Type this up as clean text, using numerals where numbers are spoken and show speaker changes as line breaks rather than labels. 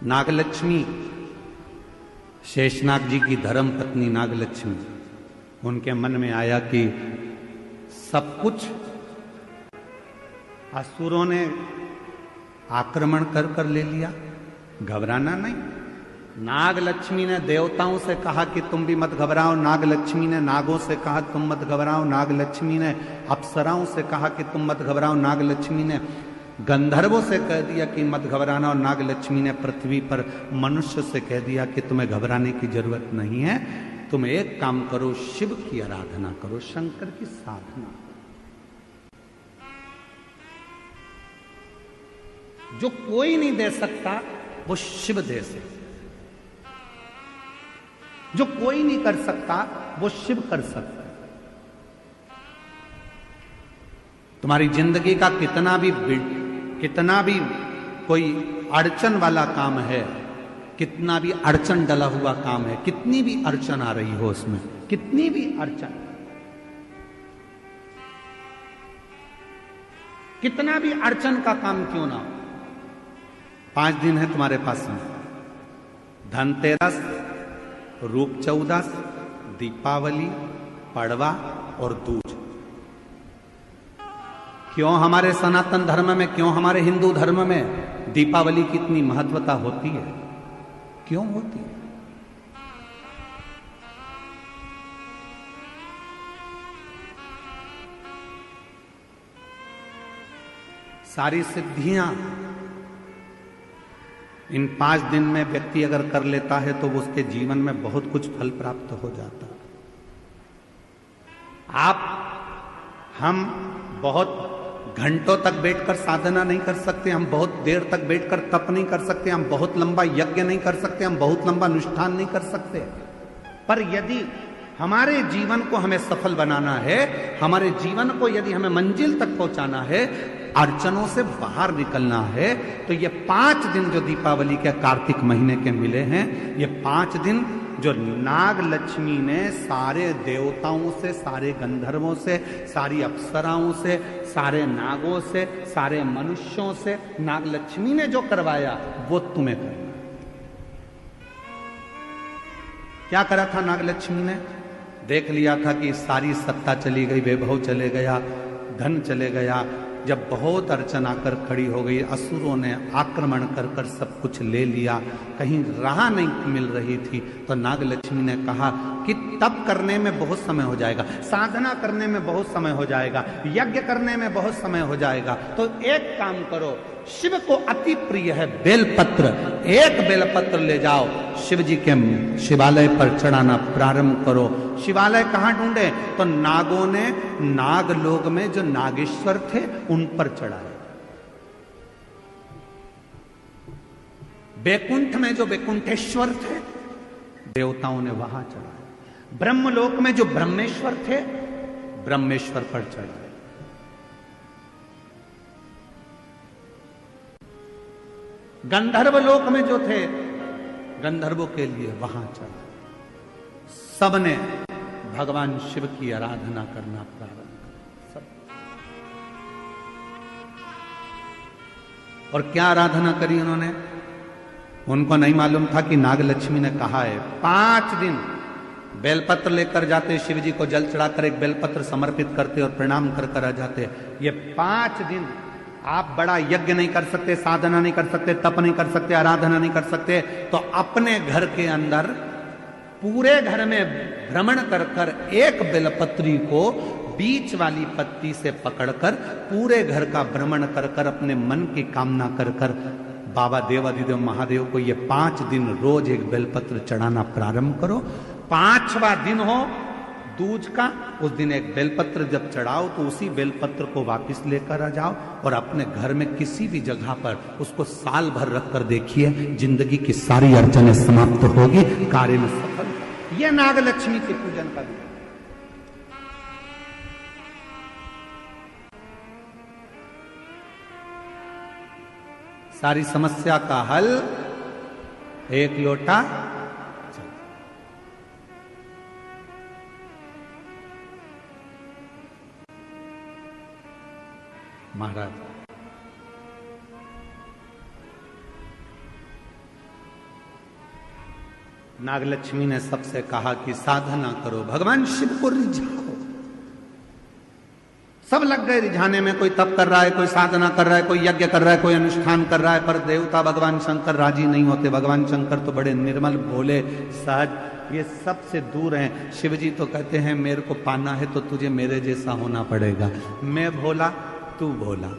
नागलक्ष्मी, शेषनाग जी की धर्म पत्नी नागलक्ष्मी, उनके मन में आया कि सब कुछ असुरों ने आक्रमण कर कर ले लिया, घबराना नहीं। नागलक्ष्मी ने देवताओं से कहा कि तुम भी मत घबराओ, नागलक्ष्मी ने नागों से कहा तुम मत घबराओ, नागलक्ष्मी ने अप्सराओं से कहा कि तुम मत घबराओ, नागलक्ष्मी ने गंधर्वों से कह दिया कि मत घबराना, और नागलक्ष्मी ने पृथ्वी पर मनुष्य से कह दिया कि तुम्हें घबराने की जरूरत नहीं है, तुम एक काम करो, शिव की आराधना करो, शंकर की साधना। जो कोई नहीं दे सकता वो शिव दे सकता, जो कोई नहीं कर सकता वो शिव कर सकता। तुम्हारी जिंदगी का कितना भी कोई अड़चन वाला काम है, कितना भी अड़चन डला हुआ काम है, कितनी भी अड़चन आ रही हो उसमें, कितनी भी अड़चन, कितना भी अड़चन का काम क्यों ना हो, 5 दिन है तुम्हारे पास में, धनतेरस, रूप चौदस, दीपावली, पड़वा और दूज। क्यों हमारे सनातन धर्म में, क्यों हमारे हिंदू धर्म में दीपावली की इतनी महत्वता होती है? क्यों होती है? सारी सिद्धियां इन 5 दिन में व्यक्ति अगर कर लेता है तो उसके जीवन में बहुत कुछ फल प्राप्त हो जाता है। हम बहुत घंटों तक बैठकर साधना नहीं कर सकते, हम बहुत देर तक बैठकर तप नहीं कर सकते, हम बहुत लंबा यज्ञ नहीं कर सकते, हम बहुत लंबा अनुष्ठान नहीं कर सकते, पर यदि हमारे जीवन को हमें सफल बनाना है, हमारे जीवन को यदि हमें मंजिल तक पहुंचाना है, अड़चनों से बाहर निकलना है, तो ये 5 दिन जो दीपावली के कार्तिक महीने के मिले हैं, ये 5 दिन जो नाग लक्ष्मी ने सारे देवताओं से, सारे गंधर्वों से, सारी अप्सराओं से, सारे नागों से, सारे मनुष्यों से नाग लक्ष्मी ने जो करवाया वो तुम्हें करना। क्या करा था नाग लक्ष्मी ने? देख लिया था कि सारी सत्ता चली गई, वैभव चले गया, धन चले गया, जब बहुत अड़चन आकर खड़ी हो गई, असुरों ने आक्रमण कर कर सब कुछ ले लिया, कहीं राह नहीं मिल रही थी, तो नागलक्ष्मी ने कहा कि तप करने में बहुत समय हो जाएगा, साधना करने में बहुत समय हो जाएगा, यज्ञ करने में बहुत समय हो जाएगा, तो एक काम करो, शिव को अति प्रिय है बेलपत्र, एक बेलपत्र ले जाओ, शिव जी के शिवालय पर चढ़ाना प्रारंभ करो। शिवालय कहां ढूंढे? तो नागों ने नागलोक में जो नागेश्वर थे उन पर चढ़ाए, बैकुंठ में जो बैकुंठेश्वर थे देवताओं ने वहां चढ़ाए, ब्रह्मलोक में जो ब्रह्मेश्वर थे ब्रह्मेश्वर पर चढ़ाए, गंधर्व लोक में जो थे गंधर्वों के लिए वहां चढ़ा। सबने भगवान शिव की आराधना करना प्रारंभ कर, सब। और क्या आराधना करी उन्होंने? उनको नहीं मालूम था कि नागलक्ष्मी ने कहा है 5 दिन बेलपत्र लेकर जाते, शिव जी को जल चढ़ाकर एक बेलपत्र समर्पित करते और प्रणाम कर कर आ जाते। ये 5 दिन आप बड़ा यज्ञ नहीं कर सकते, साधना नहीं कर सकते, तप नहीं कर सकते, आराधना नहीं कर सकते, तो अपने घर के अंदर पूरे घर में भ्रमण कर कर एक बेलपत्री को बीच वाली पत्ती से पकड़कर पूरे घर का भ्रमण कर कर अपने मन की कामना कर कर बाबा देवाधिदेव महादेव को ये 5 दिन रोज एक बेलपत्र चढ़ाना प्रारंभ करो। 5वां दिन हो दूज का, उस दिन एक बेलपत्र जब चढ़ाओ तो उसी बेलपत्र को वापस लेकर आ जाओ और अपने घर में किसी भी जगह पर उसको साल भर रख कर देखिए, जिंदगी की सारी अड़चनें समाप्त होगी, कार्य में सफल। यह नागलक्ष्मी के पूजन का दिन। सारी समस्या का हल एक लोटा महाराज। नागलक्ष्मी ने सबसे कहा कि साधना करो, भगवान शिव को रिझाओ। सब लग गए रिझाने में, कोई तप कर रहा है, कोई साधना कर रहा है, कोई यज्ञ कर रहा है, कोई अनुष्ठान कर रहा है, पर देवता भगवान शंकर राजी नहीं होते। भगवान शंकर तो बड़े निर्मल, भोले, सहज, ये सबसे दूर हैं। शिव जी तो कहते हैं मेरे को पाना है तो तुझे मेरे जैसा होना पड़ेगा, मैं भोला तू भोला।